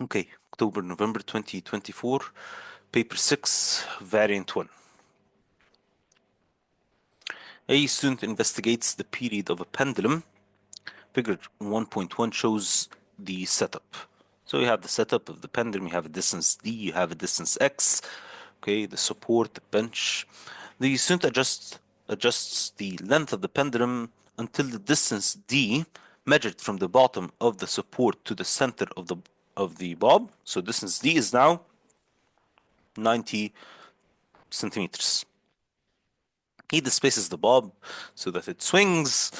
Okay, October, November 2024, paper 6, variant 1. A student investigates the period of a pendulum. Figure 1.1 shows the setup. So you have the setup of the pendulum, you have a distance d, you have a distance x, okay, the support, the bench. The student adjusts the length of the pendulum until the distance d measured from the bottom of the support to the center of the bob. So distance d is now 90 centimeters. He displaces the bob so that it swings.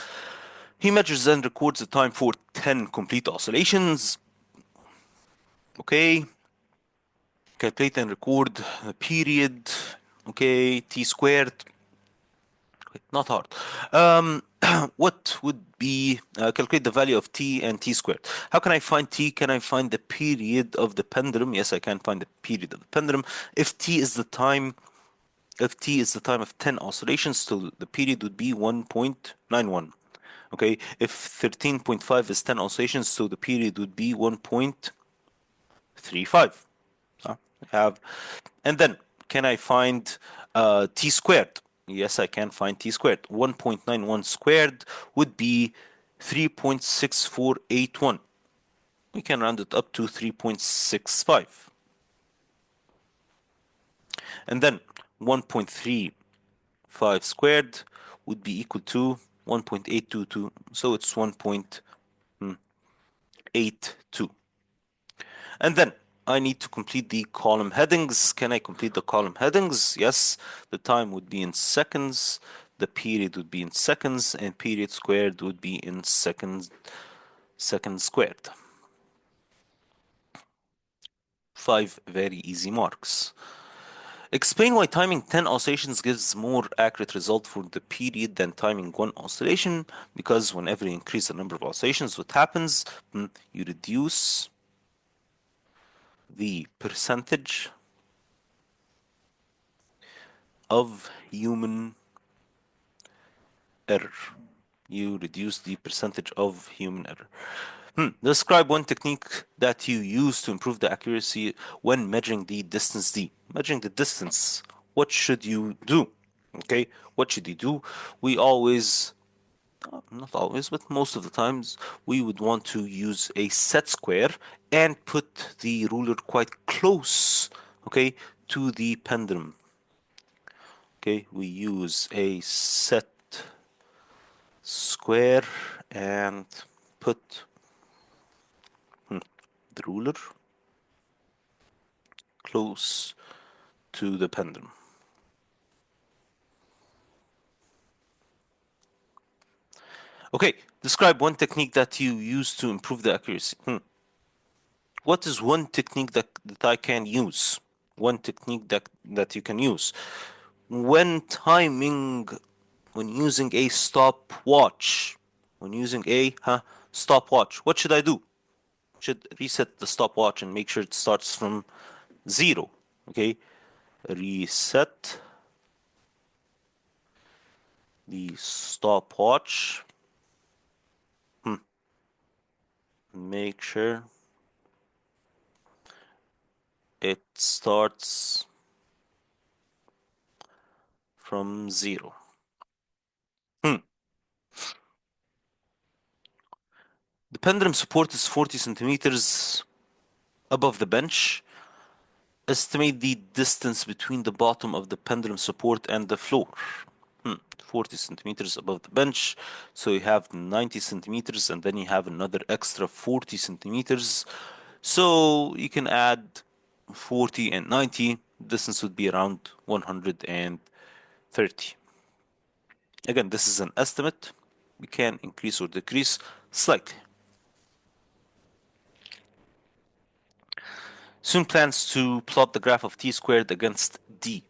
He measures and records the time for 10 complete oscillations. Okay. Calculate and record the period. Okay. T squared. Not hard. What would be calculate the value of t and t squared? How can I find t? Can I find the period of the pendulum? Yes, I can find the period of the pendulum. If t is the time of 10 oscillations, so the period would be 1.91. Okay, if 13.5 is 10 oscillations, so the period would be 1.35. Have, and then can I find t squared? Yes, I can find t squared. 1.91 squared would be 3.6481. We can round it up to 3.65. And then 1.35 squared would be equal to 1.822. So it's 1.82. And then I need to complete the column headings. Can I complete the column headings? Yes. The time would be in seconds. The period would be in seconds. And period squared would be in seconds squared. 5 very easy marks. Explain why timing 10 oscillations gives more accurate result for the period than timing 1 oscillation. Because whenever you increase the number of oscillations, what happens? You reduce the percentage of human error. You reduce the percentage of human error. Describe one technique that you use to improve the accuracy when measuring the distance d. Measuring the distance, what should you do? Okay, what should you do? We always, not always, but most of the times, we would want to use a set square and put the ruler quite close, okay, to the pendulum. Okay, we use a set square and put the ruler close to the pendulum. Okay, describe one technique that you use to improve the accuracy. What is one technique that I can use? One technique that you can use. When using a stopwatch, stopwatch, what should I do? Should reset the stopwatch and make sure it starts from 0. Okay, reset the stopwatch. Make sure it starts from 0. The pendulum support is 40 centimeters above the bench. Estimate the distance between the bottom of the pendulum support and the floor. 40 centimeters above the bench. So you have 90 centimeters and then you have another extra 40 centimeters. So you can add 40 and 90. Distance would be around 130. Again, this is an estimate. We can increase or decrease slightly. Soon plans to plot the graph of t squared against d.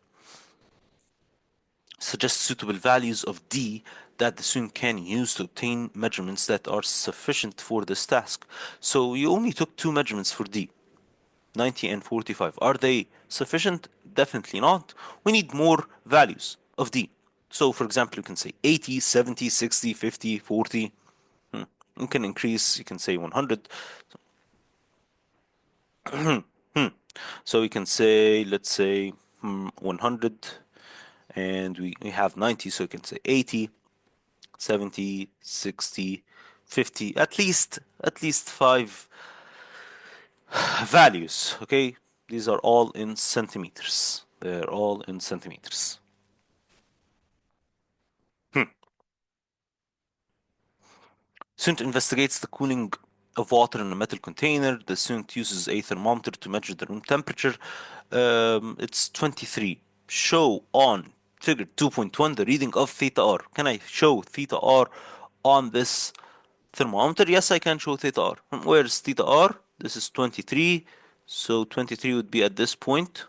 Suggest suitable values of d that the student can use to obtain measurements that are sufficient for this task. So you only took 2 measurements for d, 90 and 45. Are they sufficient? Definitely not. We need more values of d. So for example, you can say 80, 70, 60, 50, 40. You can increase, you can say 100. So we can say, let's say 100, and we have 90, so we can say 80, 70, 60, 50, at least five values. Okay, these are all in centimeters. They're all in centimeters. Hmm. Student investigates the cooling of water in a metal container. The student uses a thermometer to measure the room temperature. It's 23. Show on figure 2.1 the reading of theta r. Can I show theta r on this thermometer? Yes, I can show theta r. Where's theta r? This is 23. So 23 would be at this point.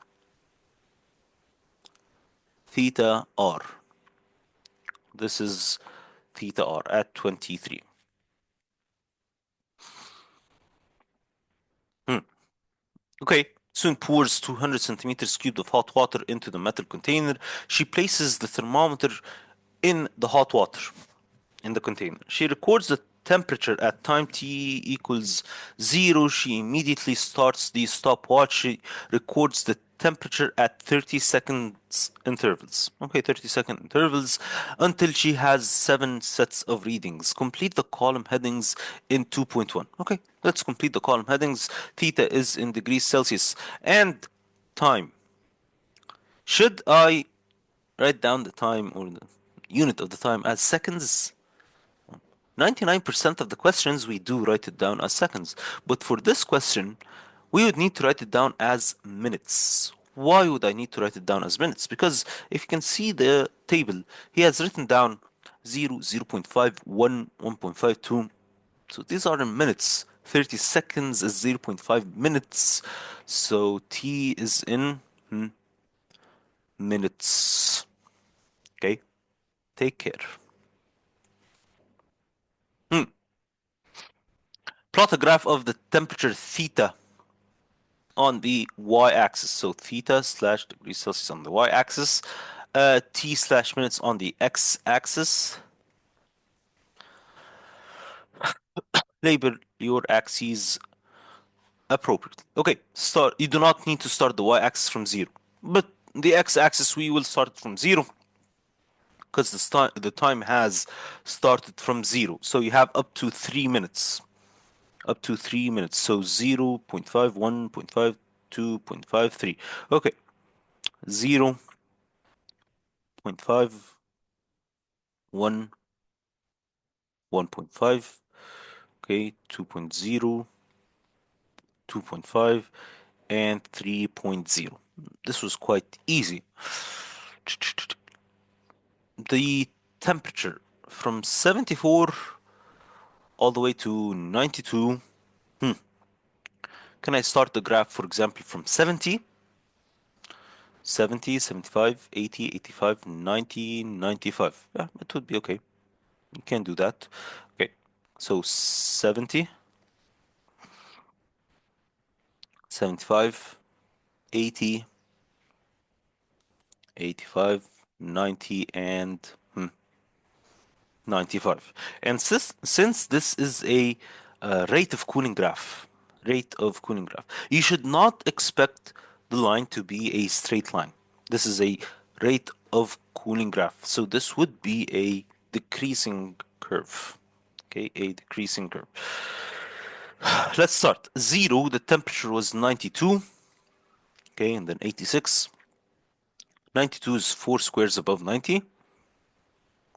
Theta r. This is theta r at 23. Hmm. Okay, soon pours 200 centimeters cubed of hot water into the metal container. She places the thermometer in the hot water in the container. She records the temperature at time t equals 0. She immediately starts the stopwatch. She records the temperature at 30 seconds intervals. Okay, 30-second intervals until she has 7 sets of readings. Complete the column headings in 2.1. Okay, let's complete the column headings. Theta is in degrees Celsius and time. Should I write down the time or the unit of the time as seconds? 99% of the questions we do write it down as seconds, but for this question, we would need to write it down as minutes. Why would I need to write it down as minutes? Because if you can see the table, he has written down 0, 0.5, 1, 1.52. So these are in minutes. 30 seconds is 0.5 minutes. So T is in minutes. Okay, take care. Hmm. Plot a graph of the temperature theta on the y-axis. So theta slash degrees Celsius on the y-axis, t slash minutes on the x-axis. Label your axes appropriately. Okay, start. You do not need to start the y-axis from 0, but the x-axis we will start from 0 because the time has started from 0. So you have up to 3 minutes. Up to 3 minutes. So 0, 0.5, 1.5, 2.5, 3. Okay, 0, 0.5, 1, 1.5, okay, 2.0, 2.5, and 3.0. This was quite easy. The temperature from 74 all the way to 92. Can I start the graph, for example, from 70, 70, 75, 80, 85, 90, 95? Yeah, it would be okay. You can do that. Okay, so 70, 75, 80, 85, 90, and 95. And since this is a rate of cooling graph, you should not expect the line to be a straight line. This is a rate of cooling graph. So this would be a decreasing curve. Okay, a decreasing curve. Let's start. 0, the temperature was 92. Okay, and then 86. 92 is 4 squares above 90.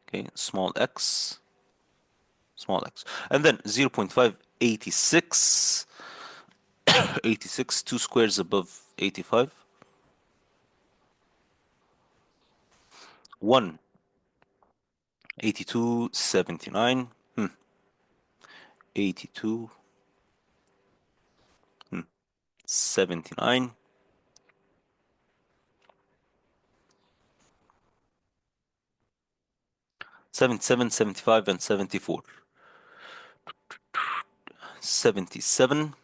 Okay, small x. And then 0.5, 86. 86, 2 squares above 85. 1, 82, 79. 82, 79. 77, 75, and 74. 77,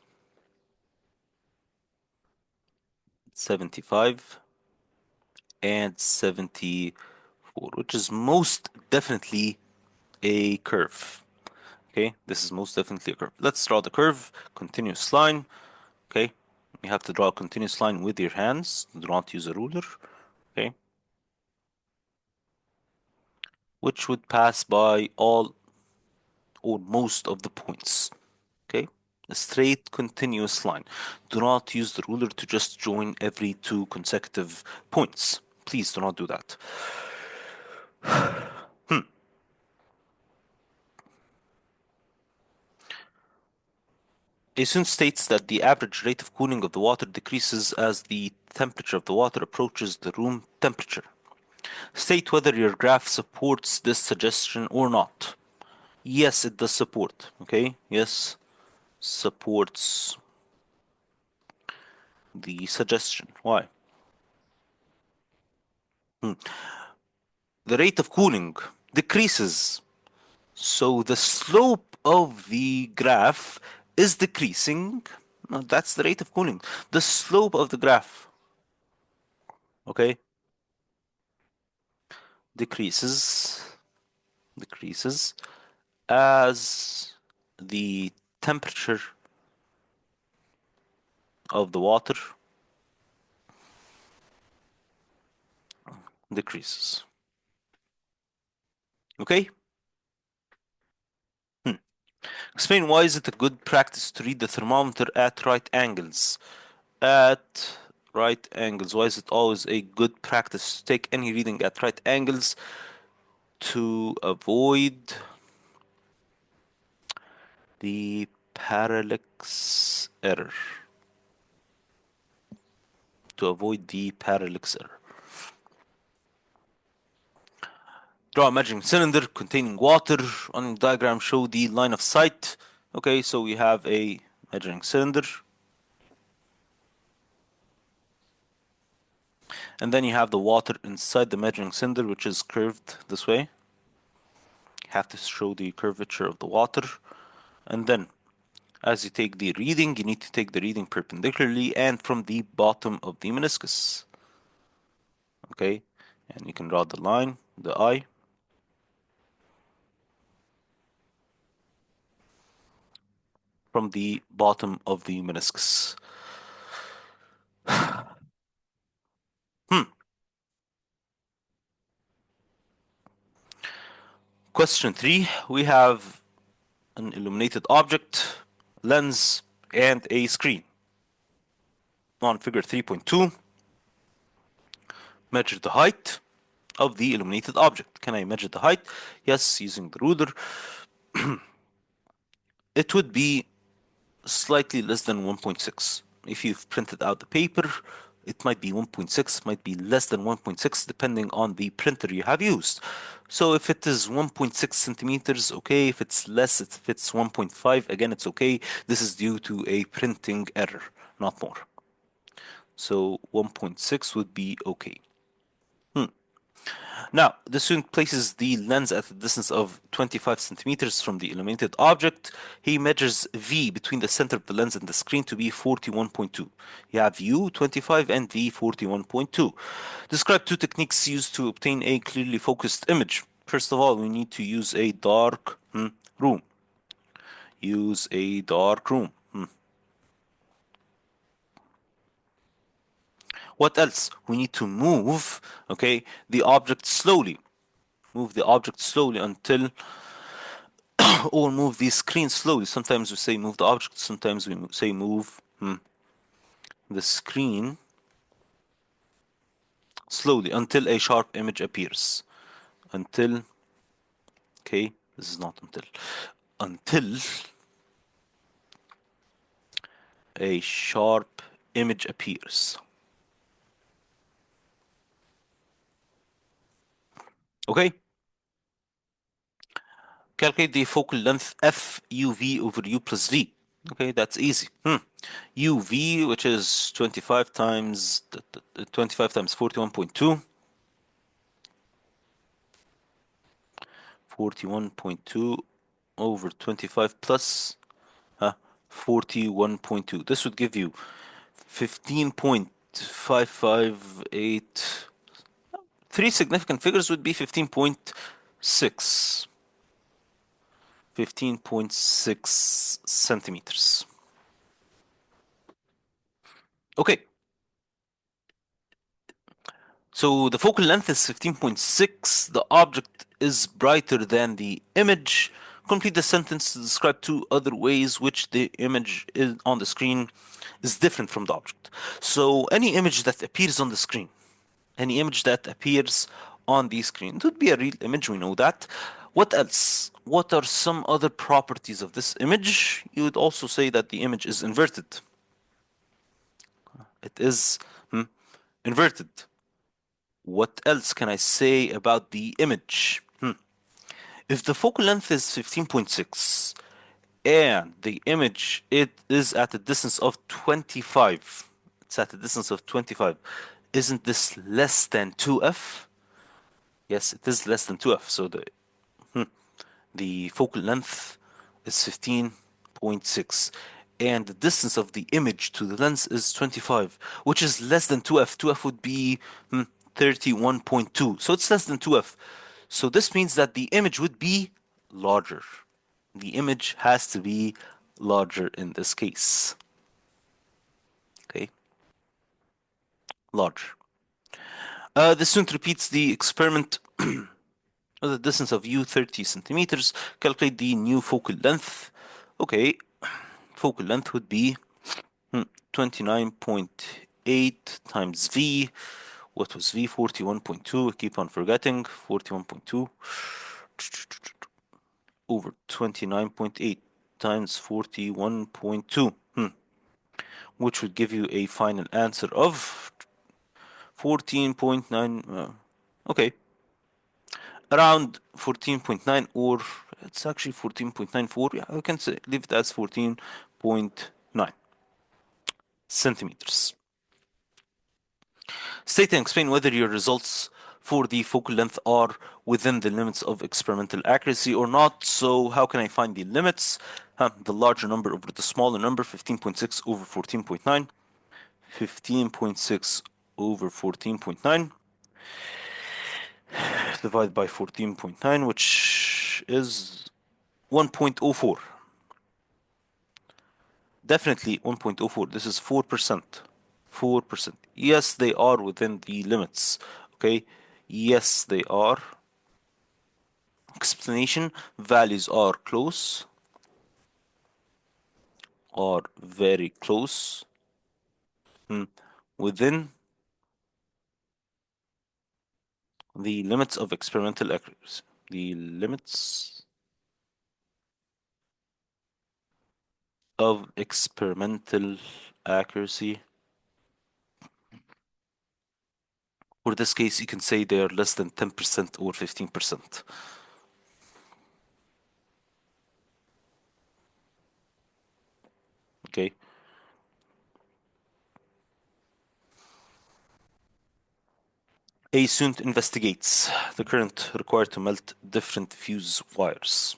75, and 74, which is most definitely a curve. Okay, this is most definitely a curve. Let's draw the curve, continuous line. Okay, You have to draw a continuous line with your hands. Do not use a ruler. Okay. Which would pass by all or most of the points. Okay. A straight continuous line. Do not use the ruler to just join every two consecutive points. Please do not do that. A student states that the average rate of cooling of the water decreases as the temperature of the water approaches the room temperature. State whether your graph supports this suggestion or not. Yes, it does support. Okay, yes, supports the suggestion. Why? The rate of cooling decreases. So the slope of the graph is decreasing. No, that's the rate of cooling. The slope of the graph, okay, decreases, decreases as the temperature of the water decreases. Okay? Explain why is it a good practice to read the thermometer at right angles? At right angles. Why is it always a good practice to take any reading at right angles? To avoid the parallax error. To avoid the parallax error. Draw a measuring cylinder containing water. On the diagram, show the line of sight. Okay, so we have a measuring cylinder. And then you have the water inside the measuring cylinder, which is curved this way. You have to show the curvature of the water. And then, as you take the reading, you need to take the reading perpendicularly and from the bottom of the meniscus. Okay, and you can draw the line, the eye. From the bottom of the meniscus. Question 3. We have an illuminated object, lens, and a screen. On figure 3.2, measure the height of the illuminated object. Can I measure the height? Yes, using the ruler. It would be slightly less than 1.6. If you've printed out the paper, it might be 1.6, might be less than 1.6, depending on the printer you have used. So if it is 1.6 centimeters, okay. If it's less, if it's 1.5, again, it's okay. This is due to a printing error, not more. So 1.6 would be okay. Now, the student places the lens at a distance of 25 centimeters from the illuminated object. He measures V between the center of the lens and the screen to be 41.2. You have U 25 and V 41.2. Describe two techniques used to obtain a clearly focused image. First of all, we need to use a dark room. Use a dark room. What else? We need to move, okay, the object slowly. Move the object slowly until or move the screen slowly. Sometimes we say move the object, sometimes we say move the screen slowly until a sharp image appears. Until, okay, this is not until a sharp image appears. Okay? Calculate the focal length f uv over u plus v. Okay, that's easy. uv, which is 25 times 41.2. 41.2 over 25 plus 41.2. This would give you 15.558. Three significant figures would be 15.6. 15.6 centimeters. Okay, so the focal length is 15.6. The object is brighter than the image. Complete the sentence to describe two other ways which the image is on the screen is different from the object. So any image that appears on the screen, any image that appears on the screen, it would be a real image, we know that. What else? What are some other properties of this image? You would also say that the image is inverted. It is inverted. What else can I say about the image? If the focal length is 15.6 and the image it is at a distance of 25, it's at a distance of 25, isn't this less than 2f? Yes, it is less than 2f. So the focal length is 15.6 and the distance of the image to the lens is 25, which is less than 2f. 2f would be 31.2, so it's less than 2f. So this means that the image would be larger. The image has to be larger in this case. Okay, large. The student repeats the experiment. The distance of u 30 centimeters. Calculate the new focal length. Okay, focal length would be 29.8 times v. What was v? 41.2. I keep on forgetting. 41.2 over 29.8 times 41.2, which would give you a final answer of 14.9. Okay, around 14.9, or it's actually 14.94. Yeah, I can say, leave it as 14.9 centimeters. State and explain whether your results for the focal length are within the limits of experimental accuracy or not. So how can I find the limits? The larger number over the smaller number, 15.6 over 14.9. 15.6 over 14.9 divided by 14.9, which is 1.04. Definitely 1.04. This is 4%. 4%. Yes, they are within the limits. Okay. Yes, they are. Explanation. Values are close. Are very close. Within the limits of experimental accuracy. The limits of experimental accuracy. For this case, you can say they are less than 10% or 15%. Okay. A student investigates the current required to melt different fuse wires.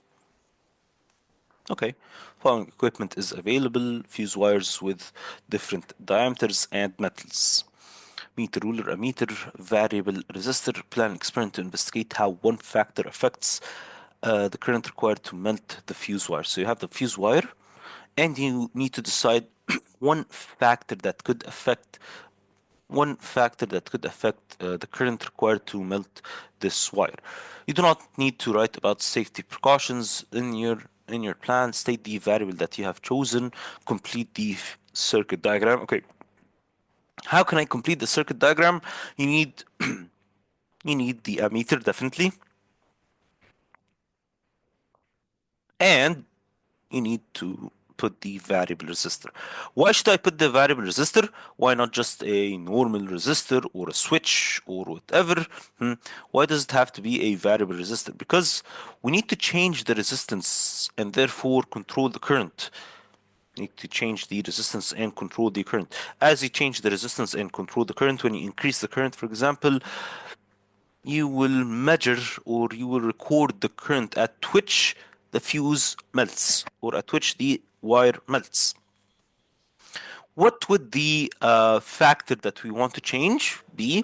Okay. Following equipment is available: fuse wires with different diameters and metals. Meter, ruler, ammeter, variable resistor. Plan an experiment to investigate how one factor affects the current required to melt the fuse wire. So you have the fuse wire, and you need to decide one factor that could affect the current required to melt this wire. You do not need to write about safety precautions in your plan. State the variable that you have chosen. Complete the circuit diagram. Okay, how can I complete the circuit diagram? You need you need the ammeter, definitely, and you need to put the variable resistor. Why should I put the variable resistor? Why not just a normal resistor or a switch or whatever? Why does it have to be a variable resistor? Because we need to change the resistance and therefore control the current. Need to change the resistance and control the current. As you change the resistance and control the current, when you increase the current, for example, you will measure or you will record the current at which the fuse melts or at which the wire melts. What would the factor that we want to change be?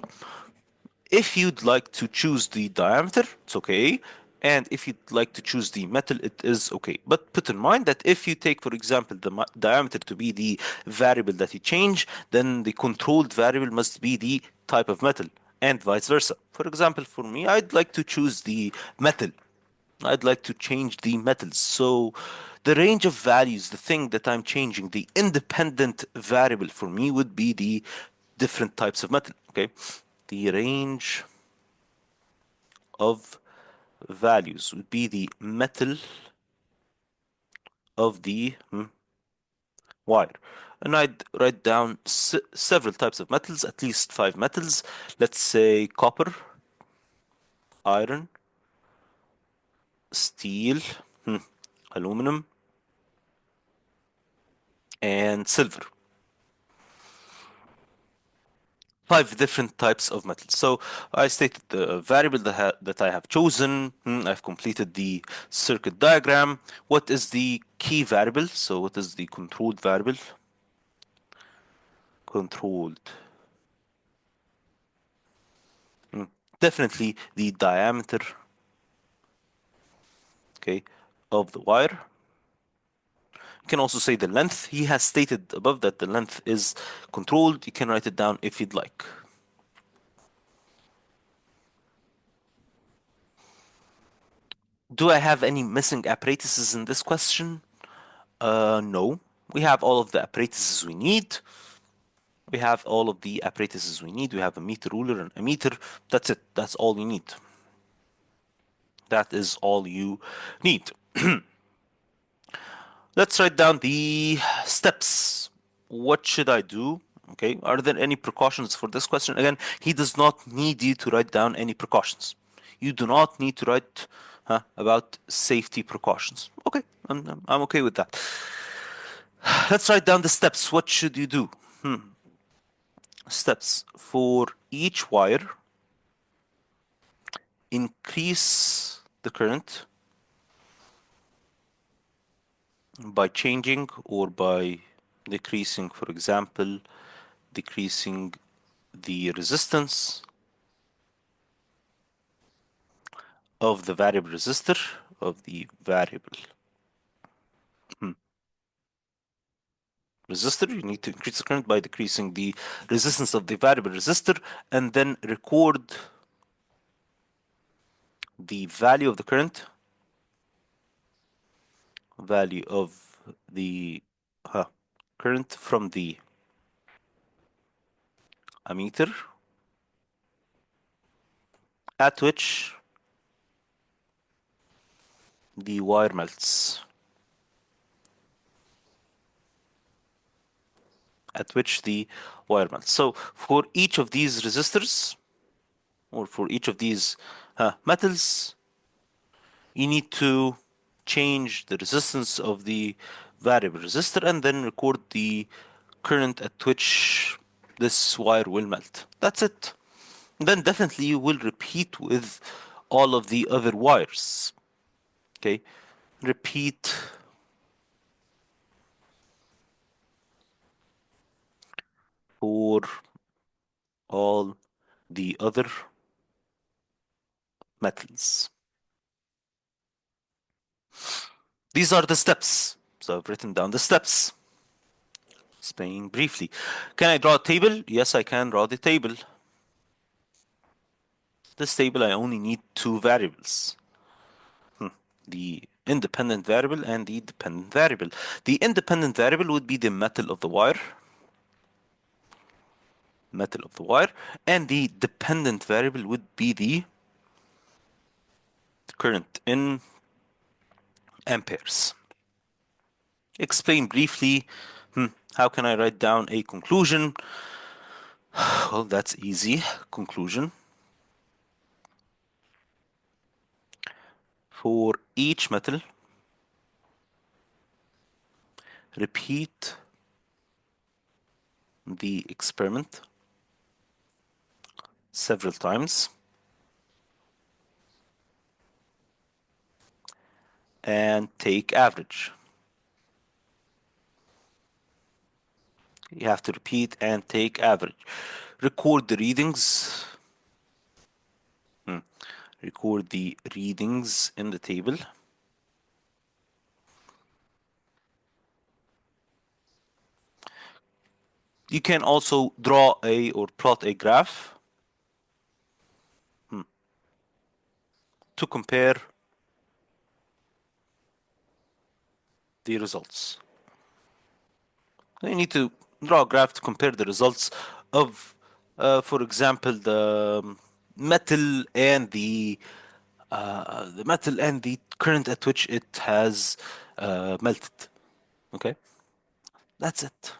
If you'd like to choose the diameter, it's okay. And if you'd like to choose the metal, it is okay. But put in mind that if you take, for example, the diameter to be the variable that you change, then the controlled variable must be the type of metal, and vice versa. For example, for me, I'd like to choose the metal. I'd like to change the metals. So the range of values, the thing that I'm changing, the independent variable for me would be the different types of metal. Okay. The range of values would be the metal of the wire. And I'd write down several types of metals, at least five metals. Let's say copper, iron, steel, aluminum, and silver. Five different types of metals. So I stated the variable that I have chosen. I've completed the circuit diagram. What is the key variable? So what is the controlled variable? Controlled. Definitely the diameter, okay, of the wire. You can also say the length. He has stated above that the length is controlled. You can write it down if you'd like. Do I have any missing apparatuses in this question? No. We have all of the apparatuses we need. We have all of the apparatuses we need. We have a meter ruler and a meter. That's it. That's all you need. That is all you need. Let's write down the steps. What should I do? Okay, are there any precautions for this question? Again, he does not need you to write down any precautions. You do not need to write about safety precautions. Okay, I'm okay with that. Let's write down the steps. What should you do? Steps for each wire. Increase the current by changing or by decreasing, for example, decreasing the resistance of the variable resistor of the variable resistor. You need to increase the current by decreasing the resistance of the variable resistor, and then record the value of the current, value of the current from the ammeter at which the wire melts. At which the wire melts. So for each of these resistors, or for each of these metals, you need to change the resistance of the variable resistor and then record the current at which this wire will melt. That's it. Then definitely you will repeat with all of the other wires. Okay, repeat for all the other metals. These are the steps. So I've written down the steps. Explain briefly. Can I draw a table? Yes, I can draw the table. This table, I only need two variables. The independent variable and the dependent variable. The independent variable would be the metal of the wire. Metal of the wire. And the dependent variable would be the current in amperes. Explain briefly. How can I write down a conclusion? Well, that's easy. Conclusion. For each metal, repeat the experiment several times and take average. You have to repeat and take average. Record the readings. record the readings in the table. You can also draw or plot a graph to compare the results. You need to draw a graph to compare the results of, for example, metal and the metal and the current at which it has melted. Okay, that's it.